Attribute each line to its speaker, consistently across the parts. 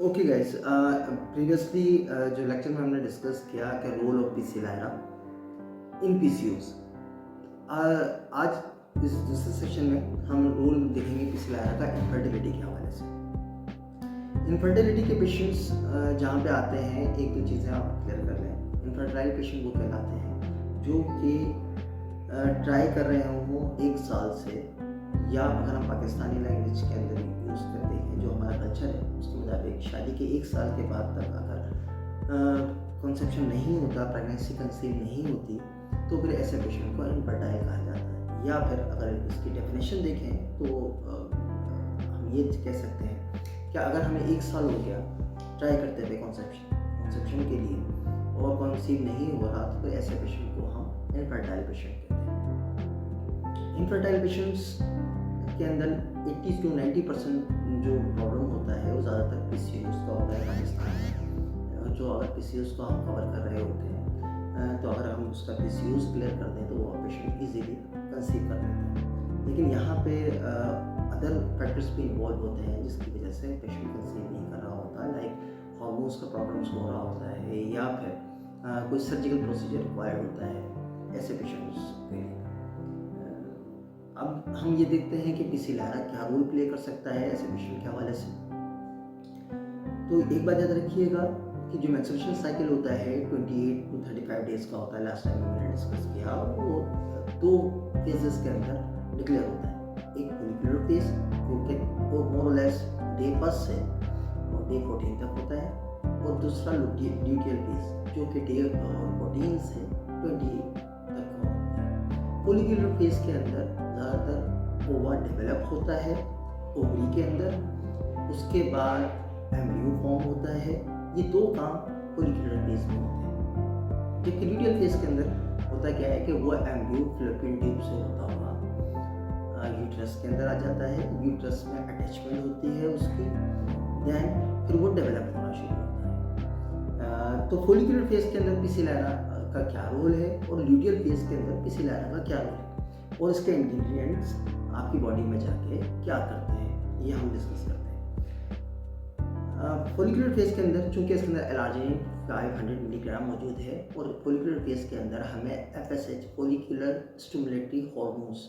Speaker 1: Okay guys, previously जो lecture में हमने डिस्कस किया कि रोल ऑफ पीसी लायरा इन पीसीओज। आज इस दूसरे सेशन में हम रोल देखेंगे पीसी लायरा का इनफर्टिलिटी के हवाले से। इनफर्टिलिटी के पेशेंट्स जहाँ पे आते हैं, एक दो चीज़ें आप क्लियर कर लें। इनफर्टाइल पेशेंट वो कहलाते हैं जो कि ट्राई कर रहे हों 1 साल से, या अगर हम पाकिस्तानी लैंग्वेज के अंदर यूज़ करते हैं जो हमारा कल्चर है उसके मुताबिक शादी के 1 साल के बाद तक अगर कंसेप्शन नहीं होता, प्रेगनेंसी कंसीव नहीं होती, तो फिर ऐसे पेशेंट को इनफर्टाइल कहा जाता है। या फिर अगर इसकी डेफिनेशन देखें तो हम ये कह सकते हैं कि अगर हमें 1 साल हो गया ट्राई करते थे कंसेप्शन के लिए और कंसीव नहीं हो रहा, तो फिर ऐसे पेशेंट को हम इनफर्टाइल पेशेंट कहते हैं। इनफर्टाइल पेशेंट्स के अंदर 80 to 90% जो प्रॉब्लम होता है वो ज़्यादातर पीसीओएस का होता है पाकिस्तान में। जो अगर पीसीओएस को हम कवर कर रहे होते हैं तो अगर हम उसका पीसीओएस क्लियर कर दें तो वो पेशेंट इजीली कंसीव कर लेता है। लेकिन यहाँ पे अदर फैक्टर्स भी इन्वॉल्व होते हैं जिसकी वजह से पेशेंट कंसीव नहीं कर रहा होता, लाइक हार्मोन्स का प्रॉब्लम्स हो रहा होता है, या फिर कोई सर्जिकल प्रोसीजर रिक्वायर्ड होता है ऐसे पेशेंट्स के लिए। अब हम ये देखते हैं कि पीसी लायरा क्या रोल प्ले कर सकता है ऐसे पेशेंट के हवाले से। तो एक बात याद रखिएगा कि जो मेंस्ट्रुएशन साइकिल होता है 28 to 35 डेज का होता है। लास्ट टाइम मैंने डिस्कस किया, वो 2 फेजेस के अंदर डिक्लेयर होता है। एक फॉलिकुलर फेज क्योंकि वो मोर और लेस डे 1 से डे 14 तक होता है, और दूसरा ल्यूटियल फेज जो कि डे 14 से 28 तक होता है। फॉलिकुलर फेज के अंदर ज़्यादातर ओवा डेवलप होता है ओवरी के अंदर, उसके बाद एम्ब्रियो फॉर्म होता है। ये 2 काम फॉलिकुलर फेज में होते हैं। जबकि ल्यूटियल फेज के अंदर होता क्या है कि वो एम्ब्रियो फैलोपियन ट्यूब से होता हुआ यूट्रस के अंदर आ जाता है, यूट्रस में अटैचमेंट होती है उसकी, देन फिर वो डेवलप होना शुरू होता है। तो फॉलिकुलर फेज के अंदर पीसी लायरा का क्या रोल है और ल्यूटियल फेज के अंदर पीसी लायरा का क्या रोल है और इसके इंग्रेडिएंट्स आपकी बॉडी में जाके क्या करते हैं, ये हम डिस्कस करते हैं। फॉलिकुलर फेज के अंदर चूंकि इसके अंदर एलार्जिनिन 500 मिलीग्राम मौजूद है, और फॉलिकुलर फेज के अंदर हमें FSH follicular stimulatory hormones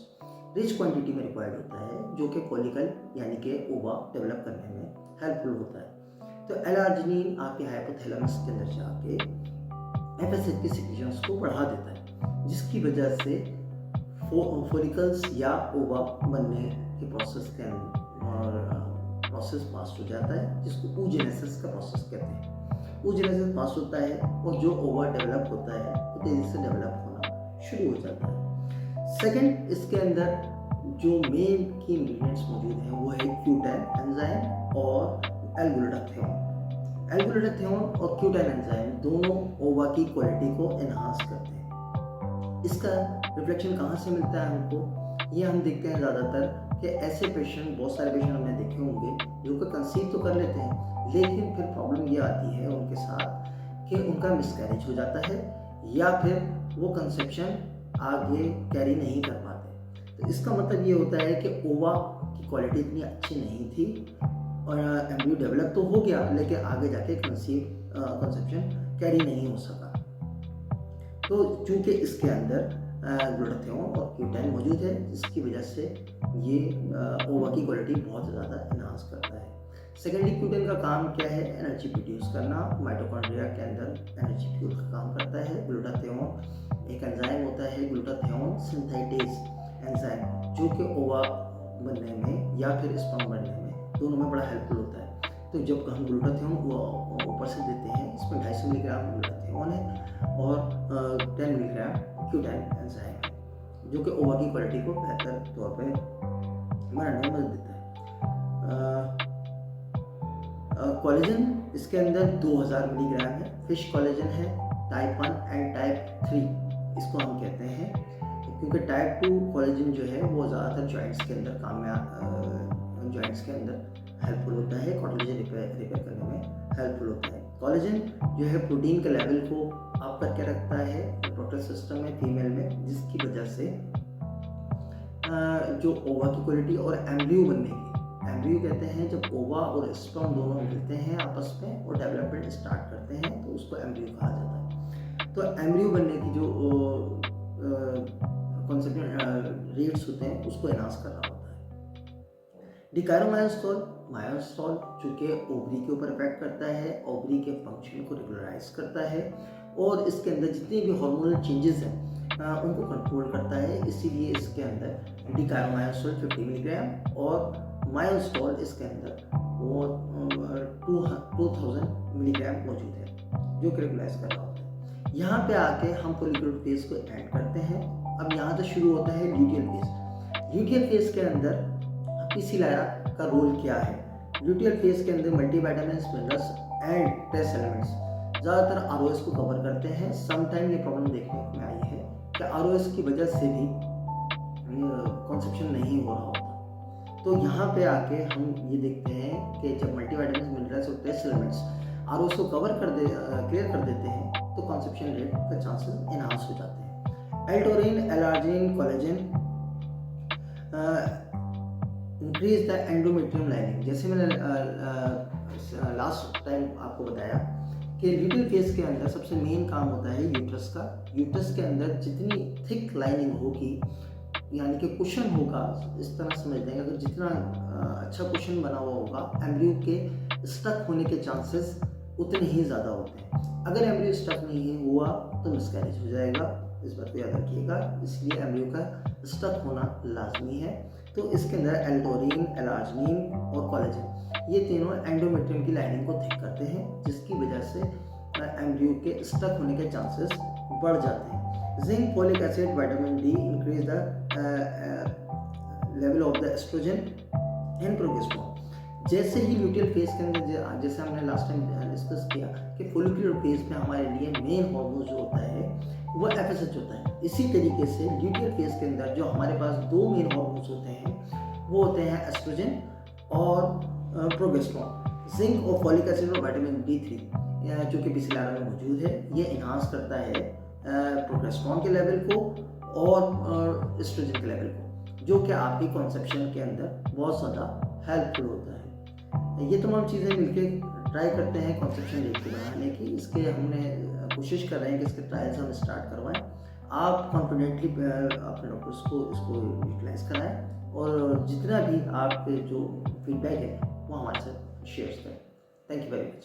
Speaker 1: rich quantity में रिक्वायर्ड होता है, जो कि फॉलिकल यानी कि ओवा डेवलप करने में हेल्पफुल होता है। तो एलार्जिनिन आपके हाइपोथैलेमस के अंदर जाके एफएसएच की सिक्रीशंस को बढ़ा देता है, जिसकी वजह से फॉलिकल्स या ओवा बनने के प्रोसेस के अंदर प्रोसेस पास हो जाता है, जिसको oogenesis का प्रोसेस कहते हैं। oogenesis पास होता है और जो ओवा डेवलप होता है वो तेजी से डेवलप होना शुरू हो जाता है। सेकंड, इसके अंदर जो मेन की इंग्रेडिएंट्स मौजूद हैं वो है क्यूटैन एंजाइम और एल-ग्लूटाथियोन। एल-ग्लूटाथियोन और क्यूटैन एंजाइम दोनों ओवा की क्वालिटी को एनहांस करते हैं। इसका रिफ्लेक्शन कहाँ से मिलता है हमको, ये हम देखते हैं ज़्यादातर कि ऐसे पेशेंट, बहुत सारे पेशेंट हमने देखे होंगे जो कि कंसीव तो कर लेते हैं, लेकिन फिर प्रॉब्लम ये आती है उनके साथ कि उनका मिसकैरेज हो जाता है या फिर वो कंसेप्शन आगे कैरी नहीं कर पाते। तो इसका मतलब ये होता है कि ओवा की क्वालिटी इतनी अच्छी नहीं थी और एम्ब्रियो डेवलप तो हो गया, लेकिन आगे जाके कंसेप्शन कैरी नहीं हो सका। तो चूंकि इसके अंदर ग्लूटाथियोन और क्यूटैन मौजूद है, जिसकी वजह से ये ओवा की क्वालिटी बहुत ज़्यादा इनहांस करता है। सेकेंडली, क्यूटैन का काम क्या है, एनर्जी प्रोड्यूस करना। माइटोकॉन्ड्रिया के अंदर एनर्जी फ्यूल का काम करता है। ग्लूटाथियोन एक एंजाइम होता है, ग्लूटाथियोन सिंथेटेज एंजाइम, जो कि ओवा बनने में या फिर स्पर्म बनने में दोनों में बड़ा हेल्पफुल होता है। तो जब हम ग्लूटाथियोन ऊपर से देते हैं, इसमें 250 मिलीग्राम ग्लूटाथियोन है और 10 मिलीग्राम क्यूटैन एंजाइम है, जो कि ओवा की क्वालिटी को बेहतर तौर पे बनाने में मदद देता है। कोलेजन इसके अंदर 2000 मिलीग्राम है। फिश कोलेजन है, टाइप 1 एंड टाइप 3 इसको हम कहते हैं, क्योंकि टाइप 2 कोलेजन जो है वो ज़्यादातर जॉइंट्स के अंदर जॉइंट्स के अंदर हेल्पफुल होता है, कार्टिलेज रिपेयर करने में हेल्पफुल होता है। कोलेजन जो है प्रोटीन के लेवल को अप करके रखता है रिप्रोडक्टिव सिस्टम में फीमेल में, जिसकी वजह से जो ओवा की क्वालिटी और एम्ब्रियो बनने की एम्ब्रियो कहते हैं जब ओवा और स्पर्म दोनों मिलते हैं आपस में और डेवलपमेंट स्टार्ट करते हैं तो उसको एम्ब्रियो कहा जाता है। तो एम्ब्रियो बनने की जो कॉन्सेप्ट रेट्स होते हैं उसको एनहांस कर रहा होता है। डिकायरोमायोस्टॉल मायोस्टॉल चूँकि ओवरी के ऊपर इफेक्ट करता है, ओवरी के फंक्शन को रेगुलराइज करता है और इसके अंदर जितने भी हार्मोनल चेंजेस हैं उनको कंट्रोल करता है। इसीलिए इसके अंदर डिकायरोमायोस्टॉल 50 मिलीग्राम और मायोस्टॉल इसके अंदर वो 2000 मिलीग्राम मौजूद है जो कि रेगुलाइज कर रहा होता है। यहाँ पे आके हम फॉलिकुलर फेज को एंड करते हैं। अब यहाँ से शुरू होता है ल्यूटियल फेज। ल्यूटियल फेज के अंदर पीसीलारा का रोल क्या है? ल्यूटियल फेज के अंदर multivitamins, minerals and trace elements ज़्यादातर आरओएस को कवर करते हैं। समटाइम ये प्रॉब्लम देखने में आई है कि आरओएस की वजह से भी कंसेप्शन नहीं हो रहा होता। तो यहाँ पे आके हम ये देखते हैं कि जब मल्टीविटामिन्स, मिनरल्स और ट्रेस एलिमेंट्स आरओएस को क्लियर कर देते हैं तो कंसेप्शन रेट का चांसेस एनहांस हो जाते हैं। एल्टोरिन, एलार्जिन, collagen increase the endometrium lining. जैसे मैंने लास्ट टाइम आपको बताया कि ल्यूटियल फेज के अंदर सबसे मेन काम होता है यूट्रस का। यूट्रस के अंदर जितनी थिक लाइनिंग होगी यानी कि कुशन होगा, इस तरह समझ लेंगे, अगर जितना अच्छा कुशन बना हुआ होगा एम्ब्रियो के स्टक होने के चांसेस उतने ही ज़्यादा होते हैं। अगर एम्ब्रियो स्टक नहीं हुआ तो मिसकैरेज हो जाएगा, इस बात को याद रखिएगा। इसलिए एम्ब्रियो का स्टक होना लाजमी है। तो इसके अंदर एल्टोरिन, एलार्जिनिन और कोलेजन ये तीनों एंडोमेट्रियम की लाइनिंग को थिक करते हैं, जिसकी वजह से एम्ब्रियो के स्टक होने के चांसेस बढ़ जाते हैं। Zinc, folic acid, vitamin D increase the level of the oestrogen and progesterone. जैसे ही ल्यूटियल फेज के अंदर, जैसे हमने लास्ट टाइम डिस्कस किया कि फोलिकुलर फेज में हमारे लिए मेन हार्मोन जो होता है वो एफएसएच होता है। इसी तरीके से ल्यूटियल फेज के अंदर जो हमारे पास दो मेन हार्मोन्स होते हैं वो होते हैं एस्ट्रोजन और प्रोजेस्टेरोन। जिंक और फोलिक एसिड और विटामिन D3 जो कि पीसीलारा में मौजूद है, ये इन्हांस करता है प्रोजेस्टेरोन के लेवल को और एस्ट्रोजन के लेवल को, जो कि आपकी कॉन्सेप्शन के अंदर बहुत ज़्यादा हेल्पफुल होता है। ये तमाम चीज़ें मिलके ट्राई करते हैं कॉन्सेप्शन रेट को बढ़ाने की। इसके हमने कोशिश कर रहे हैं कि इसके ट्रायल्स हम स्टार्ट करवाएं। आप कॉन्फिडेंटली अपने डॉक्टर्स को इसको यूटिलाइज कराएं और जितना भी आपके जो फीडबैक है वो हमारे साथ शेयर करें। Thank you very much.